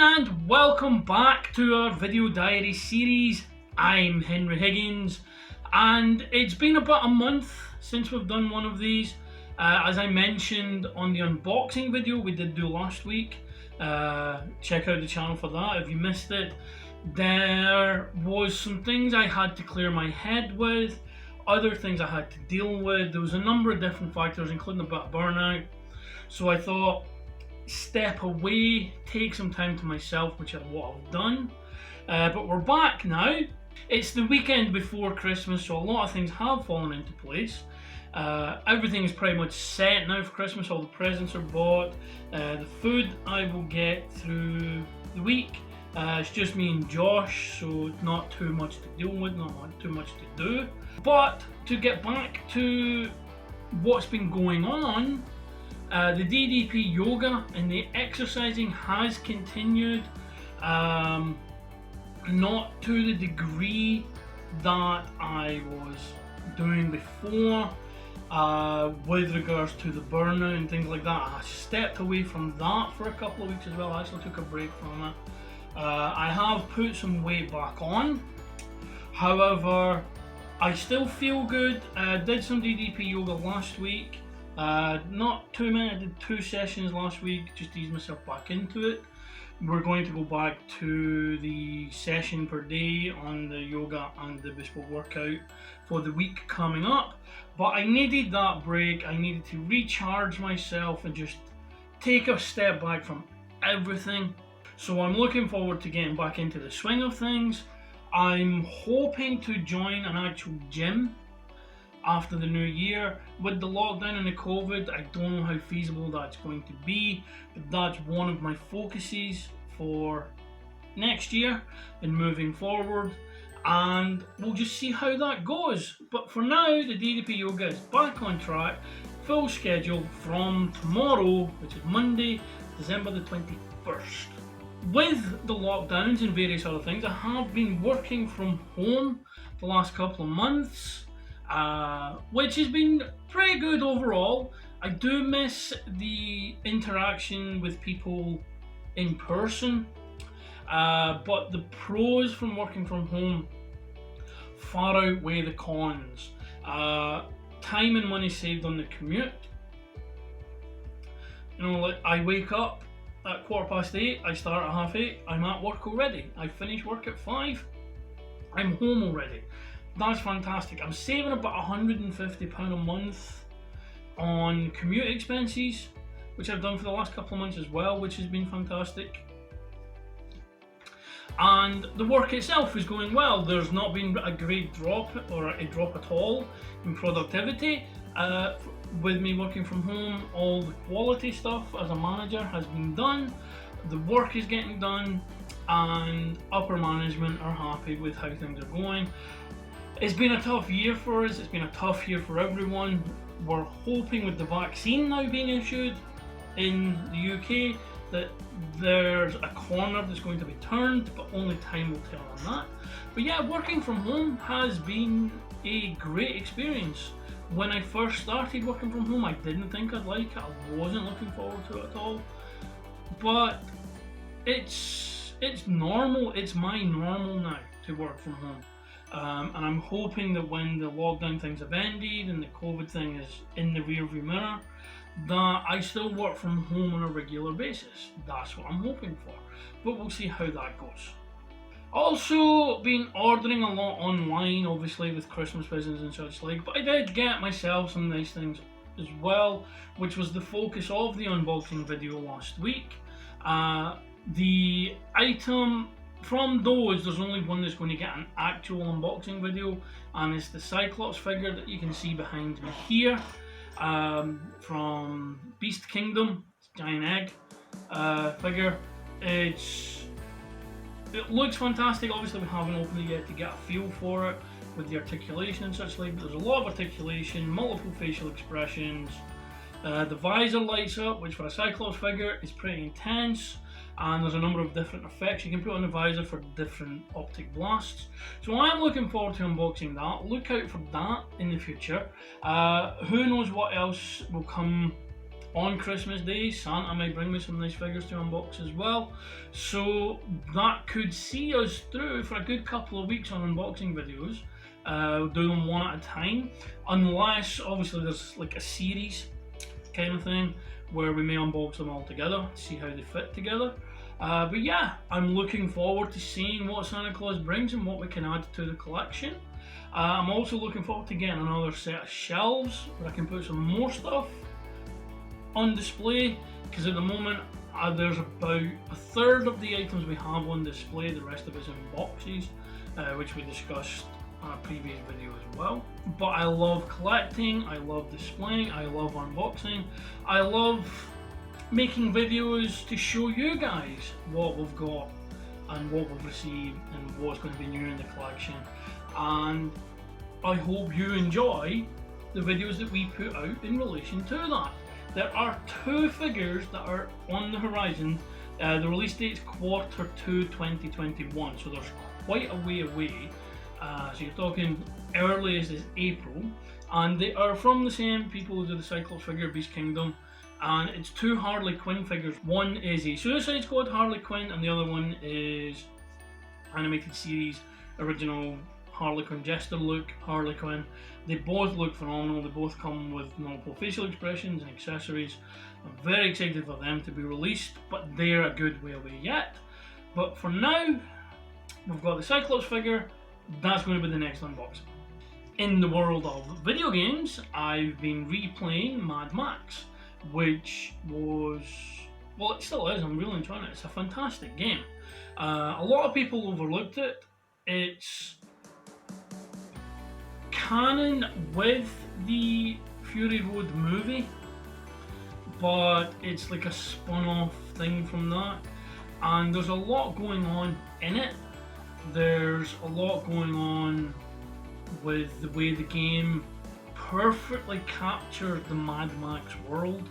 and welcome back to our video diary series. I'm Henry Higgins, and it's been about a month since we've done one of these. As I mentioned on the unboxing video we did do last week, check out the channel for that if you missed it. There was some things I had to clear my head with, other things I had to deal with. There was a number of different factors, including a bit of burnout. So I thought, step away, take some time to myself, which is what I've done. But we're back now. It's the weekend before Christmas, so a lot of things have fallen into place. Everything is pretty much set now for Christmas. All the presents are bought. The food I will get through the week. It's just me and Josh, so not too much to deal with, not too much to do. But to get back to what's been going on, the DDP Yoga and the exercising has continued, not to the degree that I was doing before, with regards to the burnout and things like that. I stepped away from that for a couple of weeks as well. I actually took a break from it. I have put some weight back on, however I still feel good. Did some DDP Yoga last week. Not too many. I did 2 sessions last week just to ease myself back into it. We're going to go back to the session per day on the yoga and the bespoke workout for the week coming up. But I needed that break. I needed to recharge myself and just take a step back from everything. So I'm looking forward to getting back into the swing of things. I'm hoping to join an actual gym after the new year. With the lockdown and the COVID, I don't know how feasible that's going to be, but that's one of my focuses for next year and moving forward, and we'll just see how that goes. But for now, the DDP Yoga is back on track, full schedule from tomorrow, which is Monday, December the 21st. With the lockdowns and various other things, I have been working from home the last couple of months, which has been pretty good overall. I do miss the interaction with people in person, but the pros from working from home far outweigh the cons. Time and money saved on the commute. You know, like, I wake up at 8:15, I start at 8:30, I'm at work already. I finish work at 5, I'm home already. That's fantastic. I'm saving about £150 a month on commute expenses, which I've done for the last couple of months as well, which has been fantastic. And the work itself is going well. There's not been a great drop or a drop at all in productivity. With me working from home, all the quality stuff as a manager has been done, the work is getting done, and upper management are happy with how things are going. It's been a tough year for us, it's been a tough year for everyone. We're hoping with the vaccine now being issued in the UK that there's a corner that's going to be turned, but only time will tell on that. But yeah, working from home has been a great experience. When I first started working from home, I didn't think I'd like it. I wasn't looking forward to it at all. But it's normal. It's my normal now to work from home. And I'm hoping that when the lockdown things have ended and the COVID thing is in the rearview mirror, that I still work from home on a regular basis. That's what I'm hoping for. But we'll see how that goes. Also been ordering a lot online, obviously with Christmas presents and such like, but I did get myself some nice things as well, which was the focus of the unboxing video last week. The item from those, there's only one that's going to get an actual unboxing video, and it's the Cyclops figure that you can see behind me here, from Beast Kingdom, giant egg figure. It looks fantastic. Obviously we haven't opened it yet to get a feel for it with the articulation and such like, but there's a lot of articulation, multiple facial expressions. The visor lights up, which for a Cyclops figure is pretty intense, and there's a number of different effects you can put on the visor for different optic blasts. So I'm looking forward to unboxing that. Look out for that in the future. Who knows what else will come on Christmas Day, Santa might bring me some nice figures to unbox as well. So that could see us through for a good couple of weeks on unboxing videos. Do them one at a time, unless obviously there's like a series kind of thing where we may unbox them all together, see how they fit together. But yeah, I'm looking forward to seeing what Santa Claus brings and what we can add to the collection. I'm also looking forward to getting another set of shelves where I can put some more stuff on display, because at the moment there's about a third of the items we have on display, the rest of it's in boxes, which we discussed in a previous video as well. But I love collecting, I love displaying, I love unboxing, I love making videos to show you guys what we've got and what we've received and what's going to be new in the collection. And I hope you enjoy the videos that we put out in relation to that. There are 2 figures that are on the horizon. The release date's Q2 2021, so there's quite a way away. So you're talking earliest is April, and they are from the same people who do the Cyclops figure, Beast Kingdom, and it's 2 Harley Quinn figures. One is a Suicide Squad Harley Quinn, and the other one is animated series original Harley Quinn Jester look Harley Quinn. They both look phenomenal. They both come with multiple facial expressions and accessories. I'm very excited for them to be released, but they're a good way away yet. But for now, we've got the Cyclops figure. That's going to be the next unboxing. In the world of video games, I've been replaying Mad Max, which was, well, it still is. I'm really enjoying it. It's a fantastic game. A lot of people overlooked it. It's canon with the Fury Road movie, but it's like a spun-off thing from that, and there's a lot going on in it. There's a lot going on with the way the game perfectly captured the Mad Max world.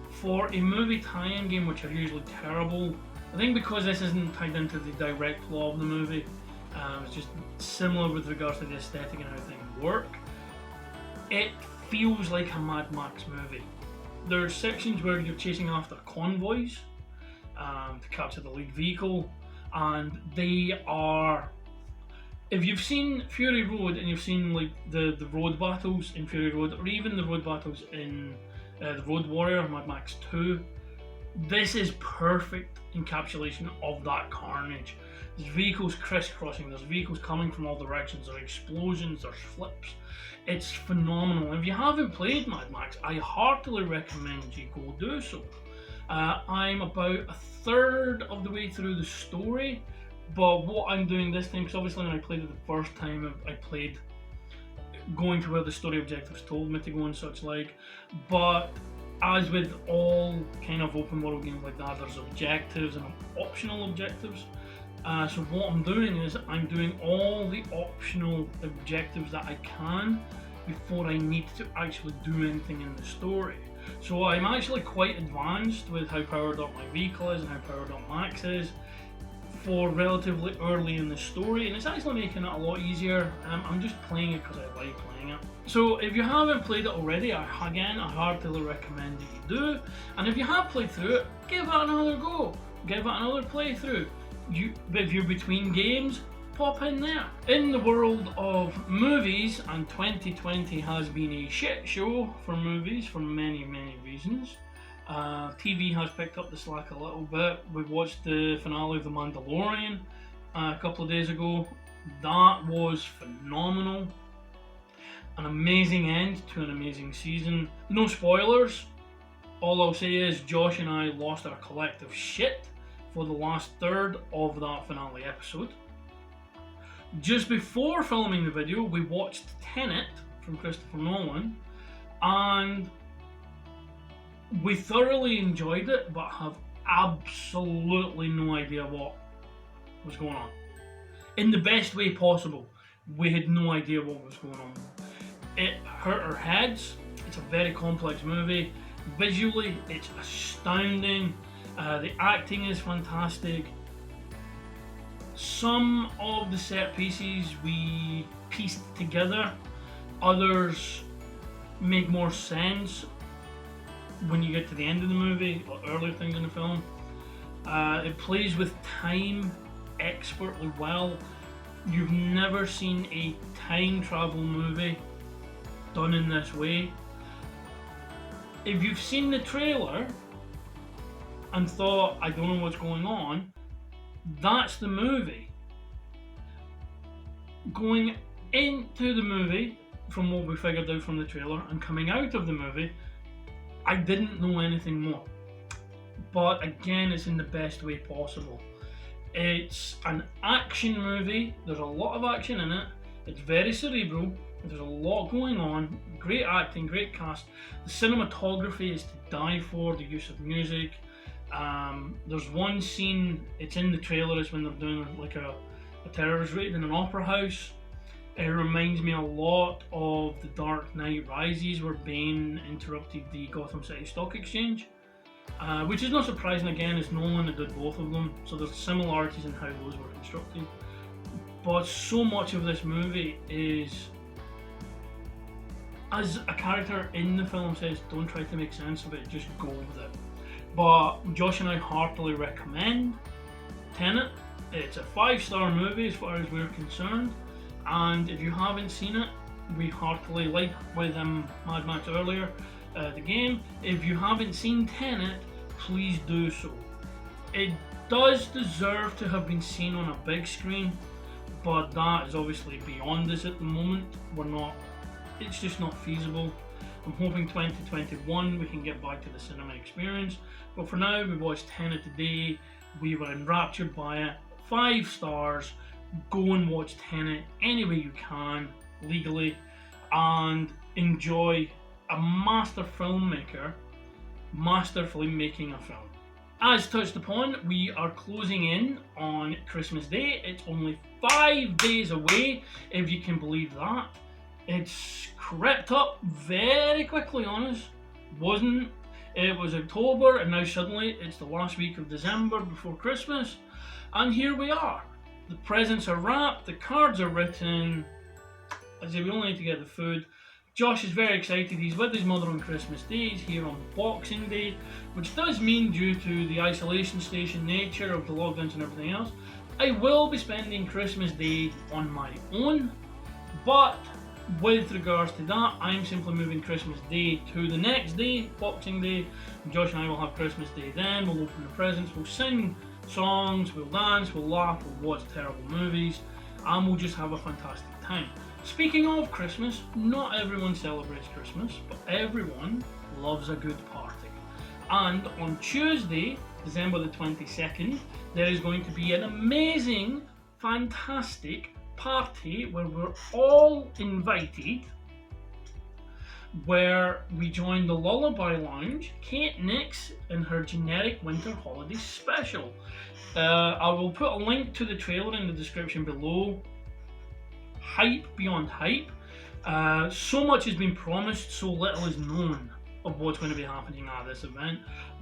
For a movie tie-in game, which are usually terrible, I think because this isn't tied into the direct plot of the movie, it's just similar with regards to the aesthetic and how things work, it feels like a Mad Max movie. There's sections where you're chasing after convoys to capture the lead vehicle, and they are, if you've seen Fury Road and you've seen like the road battles in Fury Road, or even the road battles in the Road Warrior Mad Max 2, this is perfect encapsulation of that carnage. There's vehicles crisscrossing, there's vehicles coming from all directions, there's explosions, there's flips. It's phenomenal. If you haven't played Mad Max, I heartily recommend you go do so. I'm about a third of the way through the story, but what I'm doing this time, because obviously when I played it the first time, I played going to where the story objectives told me to go and such like, but as with all kind of open world games like that, there's objectives and optional objectives. So what I'm doing is I'm doing all the optional objectives that I can before I need to actually do anything in the story. So I'm actually quite advanced with how powered up my vehicle is and how powered up Max is for relatively early in the story, and it's actually making it a lot easier. I'm just playing it because I like playing it. So if you haven't played it already, I heartily recommend that you do. And if you have played through it, give it another go. Give it another playthrough. If you're between games, pop in there. In the world of movies, and 2020 has been a shit show for movies for many reasons. TV has picked up the slack a little bit. We watched the finale of The Mandalorian a couple of days ago. That was phenomenal. An amazing end to an amazing season. No spoilers. All I'll say is Josh and I lost our collective shit for the last third of that finale episode. Just before filming the video, we watched Tenet from Christopher Nolan, and we thoroughly enjoyed it, but have absolutely no idea what was going on. In the best way possible, we had no idea what was going on. It hurt our heads. It's a very complex movie. Visually, it's astounding. The acting is fantastic. Some of the set pieces we pieced together, others make more sense. when you get to the end of the movie or earlier things in the film. It plays with time expertly well. You've never seen a time travel movie done in this way. If you've seen the trailer and thought, I don't know what's going on, that's the movie. Going into the movie, from what we figured out from the trailer, and coming out of the movie, I didn't know anything more. But again, it's in the best way possible. It's an action movie, there's a lot of action in it, it's very cerebral, there's a lot going on, great acting, great cast, the cinematography is to die for, the use of music. There's one scene, it's in the trailer, is when they're doing like a terrorist raid in an opera house. It reminds me a lot of The Dark Knight Rises, where Bane interrupted the Gotham City Stock Exchange. Which is not surprising, again, it's Nolan that did both of them, so there's similarities in how those were constructed. But so much of this movie is, as a character in the film says, don't try to make sense of it, just go with it. But Josh and I heartily recommend Tenet. It's a 5-star movie as far as we're concerned, and if you haven't seen it, we heartily, like with Mad Max earlier, the game, if you haven't seen Tenet, please do so. It does deserve to have been seen on a big screen, but that is obviously beyond us at the moment. It's just not feasible. I'm hoping 2021 we can get back to the cinema experience, but for now we watched Tenet today, we were enraptured by it, 5 stars, go and watch Tenet any way you can, legally, and enjoy a master filmmaker masterfully making a film. As touched upon, we are closing in on Christmas Day. It's only 5 days away, if you can believe that. It's crept up very quickly on us. It was October, and now suddenly it's the last week of December before Christmas, and here we are. The presents are wrapped, the cards are written. As if we only need to get the food. Josh is very excited. He's with his mother on Christmas Day. He's here on Boxing Day, which does mean, due to the isolation station nature of the lockdowns and everything else, I will be spending Christmas Day on my own. But with regards to that, I'm simply moving Christmas Day to the next day, Boxing Day. And Josh and I will have Christmas Day then. We'll open the presents, we'll sing songs, we'll dance, we'll laugh, we'll watch terrible movies, and we'll just have a fantastic time. Speaking of Christmas, not everyone celebrates Christmas, but everyone loves a good party. And on Tuesday, December the 22nd, there is going to be an amazing, fantastic party where we're all invited, where we join the Lullaby Lounge, Kate Nix in her generic winter holiday special. I will put a link to the trailer in the description below. Hype beyond hype. So much has been promised, so little is known of what's going to be happening at this event.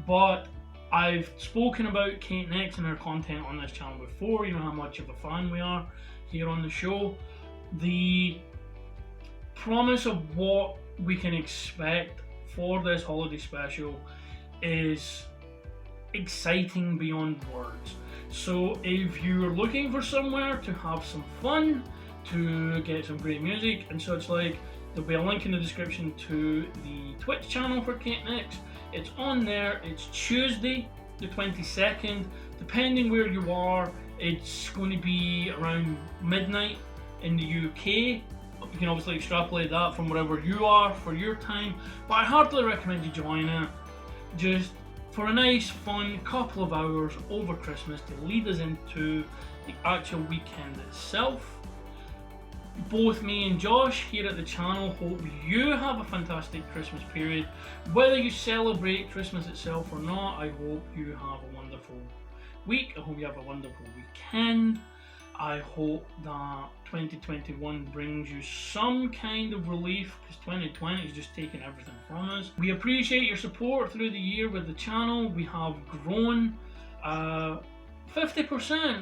But I've spoken about Kate Nix and her content on this channel before. You know how much of a fan we are here on the show. The promise of what we can expect for this holiday special is exciting beyond words. So if you're looking for somewhere to have some fun, to get some great music and such like, there'll be a link in the description to the Twitch channel for Kate Nix. It's on there. It's Tuesday the 22nd. Depending where you are, it's going to be around midnight in the UK. You can obviously extrapolate that from wherever you are for your time, but I heartily recommend you join it, just for a nice fun couple of hours over Christmas to lead us into the actual weekend itself. Both me and Josh here at the channel hope you have a fantastic Christmas period. Whether you celebrate Christmas itself or not, I hope you have a wonderful week. I hope you have a wonderful weekend. I hope that 2021 brings you some kind of relief, because 2020 is just taking everything from us. We appreciate your support through the year with the channel. We have grown 50%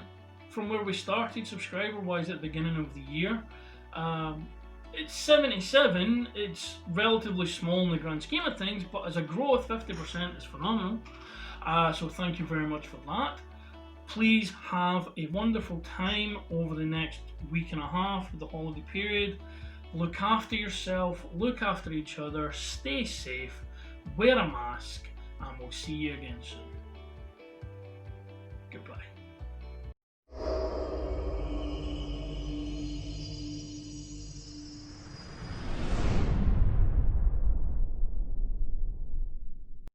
from where we started subscriber wise at the beginning of the year. It's 77, it's relatively small in the grand scheme of things, but as a growth, 50% is phenomenal. So thank you very much for that. Please have a wonderful time over the next week and a half of the holiday period. Look after yourself, look after each other, stay safe, wear a mask, and we'll see you again soon.